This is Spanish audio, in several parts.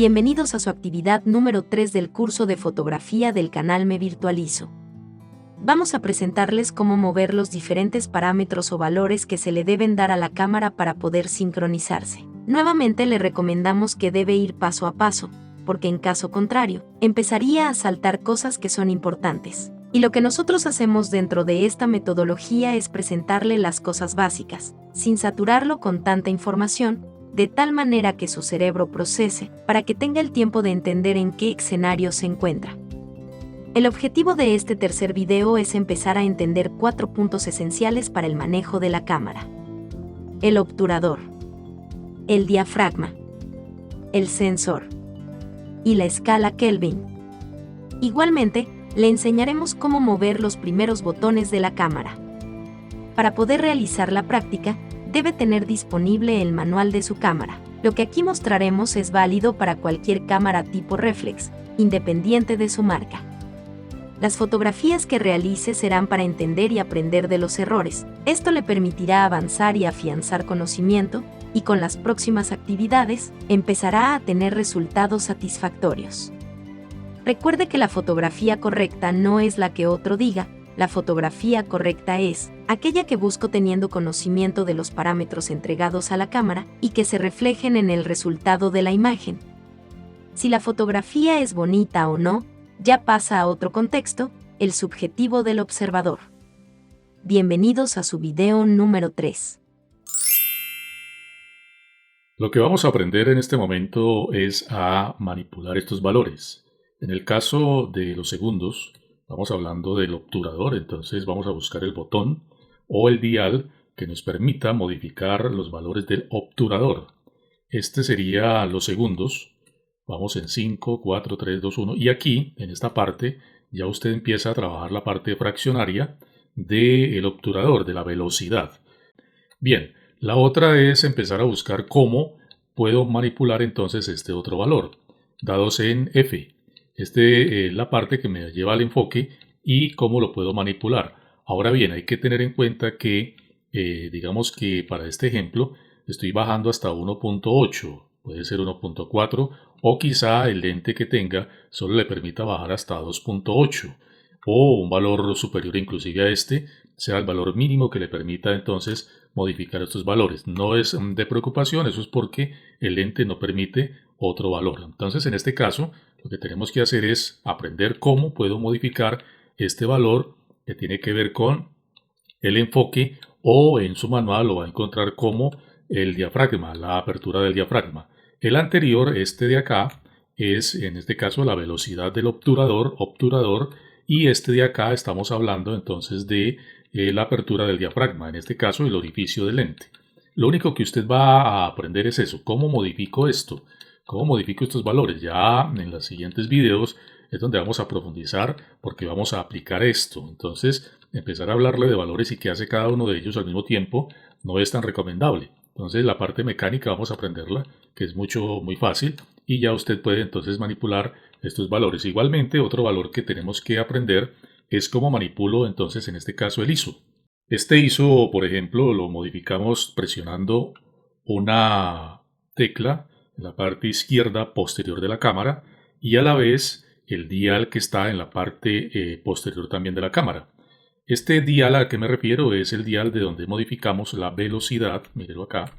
Bienvenidos a su actividad número 3 del curso de fotografía del canal Me Virtualizo. Vamos a presentarles cómo mover los diferentes parámetros o valores que se le deben dar a la cámara para poder sincronizarse. Nuevamente le recomendamos que debe ir paso a paso, porque en caso contrario, empezaría a saltar cosas que son importantes. Y lo que nosotros hacemos dentro de esta metodología es presentarle las cosas básicas, sin saturarlo con tanta información, de tal manera que su cerebro procese, para que tenga el tiempo de entender en qué escenario se encuentra. El objetivo de este tercer video es empezar a entender 4 puntos esenciales para el manejo de la cámara: el obturador, el diafragma, el sensor y la escala Kelvin. Igualmente, le enseñaremos cómo mover los primeros botones de la cámara. Para poder realizar la práctica, debe tener disponible el manual de su cámara. Lo que aquí mostraremos es válido para cualquier cámara tipo reflex, independiente de su marca. Las fotografías que realice serán para entender y aprender de los errores. Esto le permitirá avanzar y afianzar conocimiento, y con las próximas actividades, empezará a tener resultados satisfactorios. Recuerde que la fotografía correcta no es la que otro diga. La fotografía correcta es aquella que busco teniendo conocimiento de los parámetros entregados a la cámara y que se reflejen en el resultado de la imagen. Si la fotografía es bonita o no, ya pasa a otro contexto, el subjetivo del observador. Bienvenidos a su video número 3. Lo que vamos a aprender en este momento es a manipular estos valores. En el caso de los segundos, estamos hablando del obturador, entonces vamos a buscar el botón o el dial que nos permita modificar los valores del obturador. Este sería los segundos. Vamos en 5, 4, 3, 2, 1 y aquí, en esta parte, ya usted empieza a trabajar la parte fraccionaria del obturador, de la velocidad. Bien, la otra es empezar a buscar cómo puedo manipular entonces este otro valor, dados en F. Es la parte que me lleva al enfoque y cómo lo puedo manipular. Ahora bien, hay que tener en cuenta que, digamos que para este ejemplo, estoy bajando hasta 1.8, puede ser 1.4 o quizá el lente que tenga solo le permita bajar hasta 2.8 o un valor superior inclusive a este sea el valor mínimo que le permita entonces modificar estos valores. No es de preocupación, eso es porque el lente no permite otro valor. Entonces en este caso lo que tenemos que hacer es aprender cómo puedo modificar este valor que tiene que ver con el enfoque, o en su manual lo va a encontrar como el diafragma, la apertura del diafragma. El anterior, este de acá, es en este caso la velocidad del obturador, y este de acá estamos hablando entonces de la apertura del diafragma, en este caso el orificio del lente. Lo único que usted va a aprender es eso, cómo modifico esto, cómo modifico estos valores. Ya en los siguientes videos es donde vamos a profundizar porque vamos a aplicar esto. Entonces, empezar a hablarle de valores y qué hace cada uno de ellos al mismo tiempo no es tan recomendable. Entonces, la parte mecánica vamos a aprenderla, que es muy fácil, y ya usted puede entonces manipular estos valores. Igualmente, otro valor que tenemos que aprender es cómo manipulo entonces en este caso el ISO. Este ISO, por ejemplo, lo modificamos presionando una tecla en la parte izquierda posterior de la cámara y a la vez el dial que está en la parte posterior también de la cámara. Este dial a que me refiero es el dial de donde modificamos la velocidad, mírelo acá,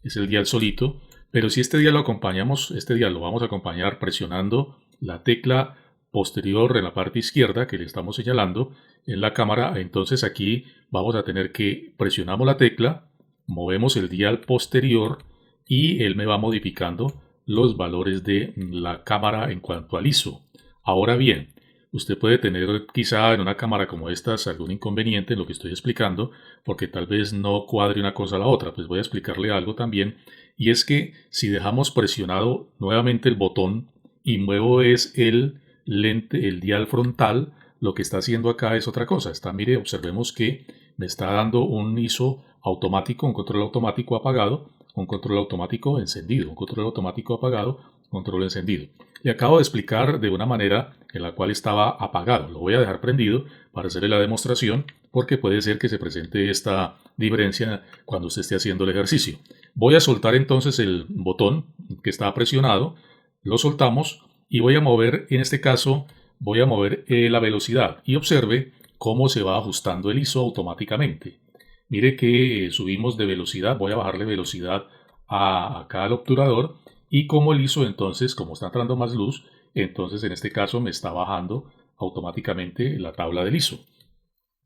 es el dial solito, pero si este dial lo acompañamos, este dial lo vamos a acompañar presionando la tecla posterior en la parte izquierda que le estamos señalando en la cámara, entonces aquí vamos a tener que presionamos la tecla, movemos el dial posterior y él me va modificando los valores de la cámara en cuanto al ISO. Ahora bien, usted puede tener quizá en una cámara como esta algún inconveniente en lo que estoy explicando, porque tal vez no cuadre una cosa a la otra. Pues voy a explicarle algo también, y es que si dejamos presionado nuevamente el botón y muevo es el lente, el dial frontal, lo que está haciendo acá es otra cosa. Mire, observemos que me está dando un ISO automático, un control automático apagado, un control automático encendido, un control automático apagado, control encendido. Le acabo de explicar de una manera en la cual estaba apagado. Lo voy a dejar prendido para hacerle la demostración porque puede ser que se presente esta diferencia cuando usted esté haciendo el ejercicio. Voy a soltar entonces el botón que está presionado lo soltamos y voy a mover, en este caso, voy a mover la velocidad y observe cómo se va ajustando el ISO automáticamente. Mire que subimos de velocidad, voy a bajarle velocidad acá al obturador y como el ISO entonces, como está entrando más luz, entonces en este caso me está bajando automáticamente la tabla del ISO.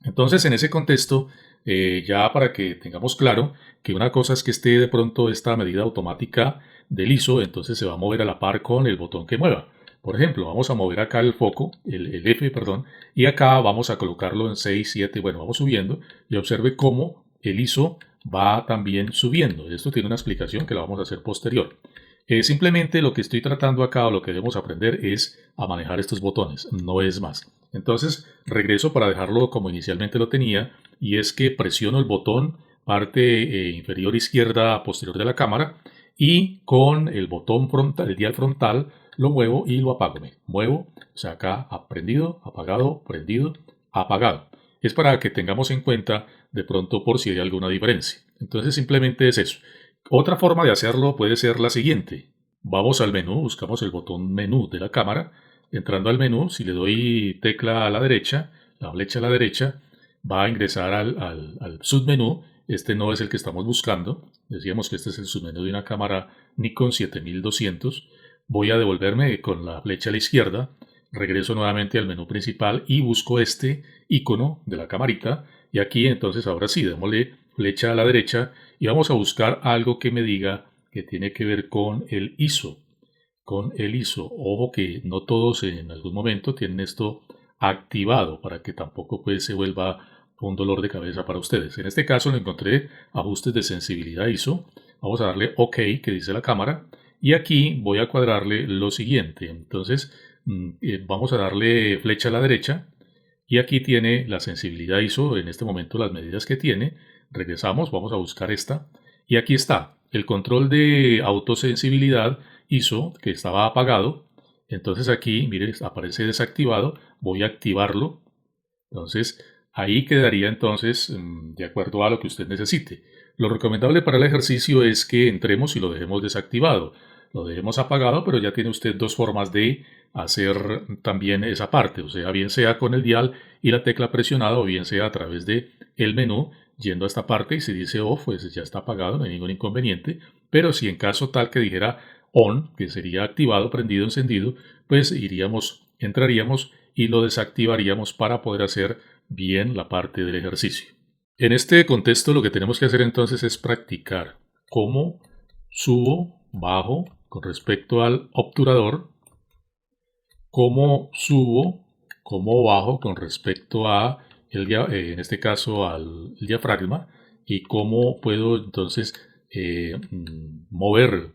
Entonces, en ese contexto, ya para que tengamos claro que una cosa es que esté de pronto esta medida automática del ISO, entonces se va a mover a la par con el botón que mueva. Por ejemplo, vamos a mover acá el foco, el F, perdón, y acá vamos a colocarlo en 6, 7, bueno, vamos subiendo y observe cómo el ISO va también subiendo. Esto tiene una explicación que la vamos a hacer posterior. Simplemente lo que estoy tratando acá o lo que debemos aprender es a manejar estos botones, no es más. Entonces regreso para dejarlo como inicialmente lo tenía y es que presiono el botón parte inferior izquierda posterior de la cámara y con el botón frontal, el dial frontal, lo muevo y lo apago. Me muevo, o sea, acá prendido, apagado. Es para que tengamos en cuenta de pronto por si hay alguna diferencia. Entonces simplemente es eso. Otra forma de hacerlo puede ser la siguiente. Vamos al menú, buscamos el botón menú de la cámara. Entrando al menú, si le doy tecla a la derecha, la flecha a la derecha, va a ingresar al submenú. Este no es el que estamos buscando. Decíamos que este es el submenú de una cámara Nikon 7200. Voy a devolverme con la flecha a la izquierda. Regreso nuevamente al menú principal y busco este icono de la camarita. Y aquí entonces ahora sí, démosle flecha a la derecha y vamos a buscar algo que me diga que tiene que ver con el ISO. Con el ISO. Ojo que no todos en algún momento tienen esto activado para que tampoco pues, se vuelva un dolor de cabeza para ustedes. En este caso lo encontré ajustes de sensibilidad ISO. Vamos a darle OK, que dice la cámara. Y aquí voy a cuadrarle lo siguiente. Entonces vamos a darle flecha a la derecha. Y aquí tiene la sensibilidad ISO, en este momento las medidas que tiene. Regresamos, vamos a buscar esta. Y aquí está, el control de autosensibilidad ISO, que estaba apagado. Entonces aquí, mire, aparece desactivado. Voy a activarlo. Entonces, ahí quedaría entonces de acuerdo a lo que usted necesite. Lo recomendable para el ejercicio es que entremos y lo dejemos desactivado. Lo dejemos apagado, pero ya tiene usted dos formas de hacer también esa parte. O sea, bien sea con el dial y la tecla presionada o bien sea a través de el menú yendo a esta parte y si dice off, pues ya está apagado, no hay ningún inconveniente. Pero si en caso tal que dijera on, que sería activado, prendido, encendido, pues entraríamos y lo desactivaríamos para poder hacer bien la parte del ejercicio. En este contexto lo que tenemos que hacer entonces es practicar cómo subo, bajo con respecto al obturador, cómo subo, cómo bajo con respecto a en este caso al diafragma y cómo puedo entonces mover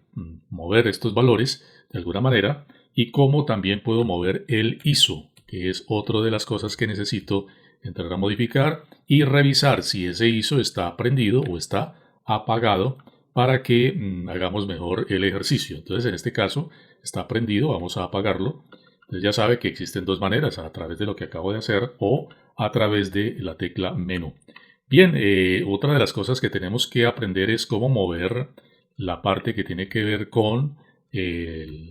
estos valores de alguna manera y cómo también puedo mover el ISO, que es otra de las cosas que necesito entrar a modificar y revisar si ese ISO está prendido o está apagado para que hagamos mejor el ejercicio. Entonces en este caso está prendido, vamos a apagarlo. Entonces ya sabe que existen dos maneras, a través de lo que acabo de hacer o a través de la tecla menú. Bien, otra de las cosas que tenemos que aprender es cómo mover la parte que tiene que ver con, en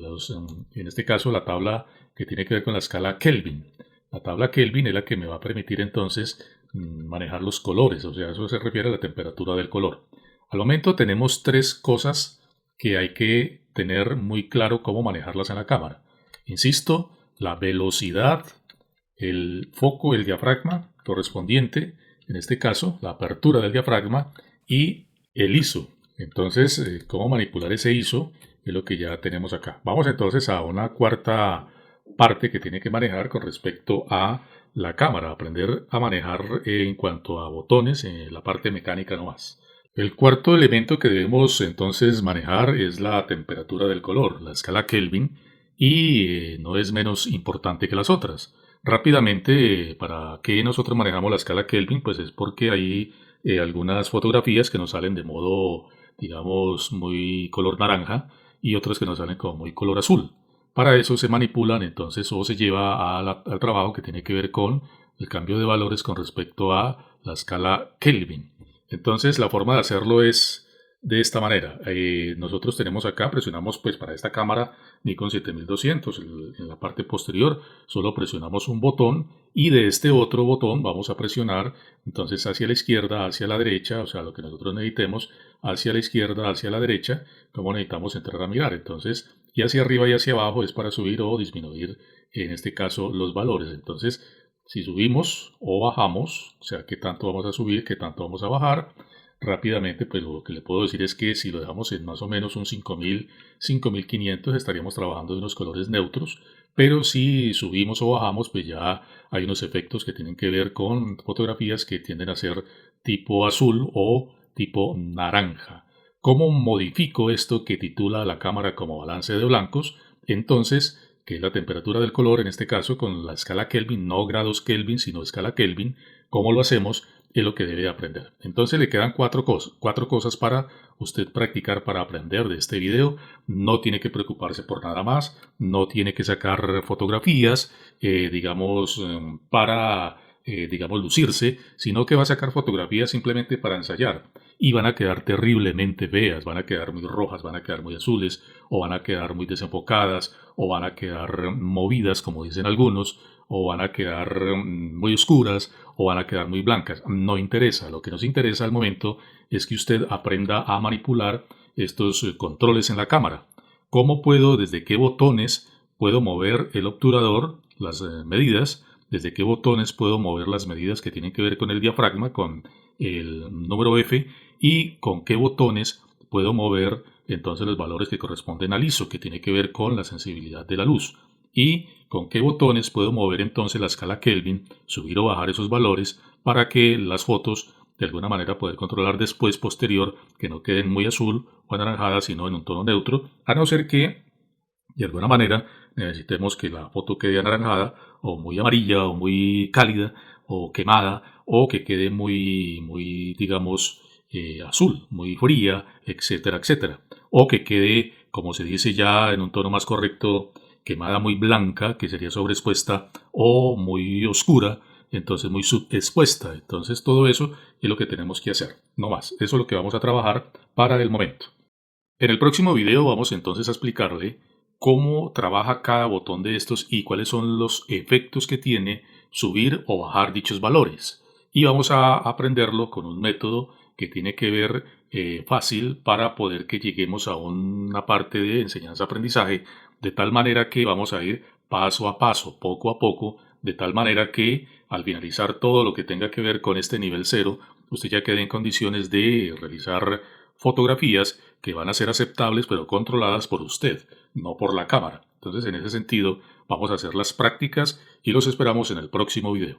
este caso, la tabla que tiene que ver con la escala Kelvin. La tabla Kelvin es la que me va a permitir entonces manejar los colores, o sea, eso se refiere a la temperatura del color. Al momento tenemos tres cosas que hay que tener muy claro cómo manejarlas en la cámara. Insisto, la velocidad, el foco, el diafragma correspondiente, en este caso, la apertura del diafragma y el ISO. Entonces, cómo manipular ese ISO es lo que ya tenemos acá. Vamos entonces a una cuarta parte que tiene que manejar con respecto a la cámara, aprender a manejar en cuanto a botones, en la parte mecánica nomás. El cuarto elemento que debemos entonces manejar es la temperatura del color, la escala Kelvin, y no es menos importante que las otras. Rápidamente, ¿para qué nosotros manejamos la escala Kelvin? Pues es porque hay algunas fotografías que nos salen de modo, digamos, muy color naranja y otras que nos salen como muy color azul. Para eso se manipulan entonces o se lleva al trabajo que tiene que ver con el cambio de valores con respecto a la escala Kelvin. Entonces la forma de hacerlo es de esta manera. Nosotros tenemos acá, presionamos pues para esta cámara Nikon 7200 en la parte posterior, solo presionamos un botón y de este otro botón vamos a presionar entonces hacia la izquierda, hacia la derecha, o sea, lo que nosotros necesitemos, hacia la izquierda, hacia la derecha, como necesitamos entrar a mirar. Entonces, y hacia arriba y hacia abajo es para subir o disminuir, en este caso, los valores. Entonces, si subimos o bajamos, o sea, qué tanto vamos a subir, qué tanto vamos a bajar, rápidamente, pues lo que le puedo decir es que si lo dejamos en más o menos un 5000, 5500, estaríamos trabajando de unos colores neutros, pero si subimos o bajamos, pues ya hay unos efectos que tienen que ver con fotografías que tienden a ser tipo azul o tipo naranja. ¿Cómo modifico esto que titula la cámara como balance de blancos? Entonces, que es la temperatura del color, en este caso con la escala Kelvin, no grados Kelvin, sino escala Kelvin. ¿Cómo lo hacemos? Es lo que debe aprender. Entonces le quedan cuatro cosas para usted practicar, para aprender de este video. No tiene que preocuparse por nada más, no tiene que sacar fotografías, para, lucirse, sino que va a sacar fotografías simplemente para ensayar. Y van a quedar terriblemente feas, van a quedar muy rojas, van a quedar muy azules, o van a quedar muy desenfocadas, o van a quedar movidas, como dicen algunos, o van a quedar muy oscuras, o van a quedar muy blancas. No interesa. Lo que nos interesa al momento es que usted aprenda a manipular estos controles en la cámara. ¿Cómo puedo, desde qué botones puedo mover el obturador, las medidas? ¿Desde qué botones puedo mover las medidas que tienen que ver con el diafragma, con el número F? ¿Y con qué botones puedo mover entonces los valores que corresponden al ISO, que tiene que ver con la sensibilidad de la luz? ¿Y con qué botones puedo mover entonces la escala Kelvin, subir o bajar esos valores para que las fotos de alguna manera poder controlar después, posterior, que no queden muy azul o anaranjadas, sino en un tono neutro, a no ser que de alguna manera necesitemos que la foto quede anaranjada o muy amarilla o muy cálida o quemada o que quede muy digamos, azul, muy fría, etcétera, etcétera. O que quede, como se dice ya en un tono más correcto, quemada muy blanca, que sería sobreexpuesta, o muy oscura, entonces muy subexpuesta. Entonces todo eso es lo que tenemos que hacer, no más. Eso es lo que vamos a trabajar para el momento. En el próximo video vamos entonces a explicarle cómo trabaja cada botón de estos y cuáles son los efectos que tiene subir o bajar dichos valores. Y vamos a aprenderlo con un método que tiene que ver fácil para poder que lleguemos a una parte de enseñanza-aprendizaje, de tal manera que vamos a ir paso a paso, poco a poco, de tal manera que al finalizar todo lo que tenga que ver con este nivel 0, usted ya quede en condiciones de realizar fotografías que van a ser aceptables pero controladas por usted, no por la cámara. Entonces, en ese sentido, vamos a hacer las prácticas y los esperamos en el próximo video.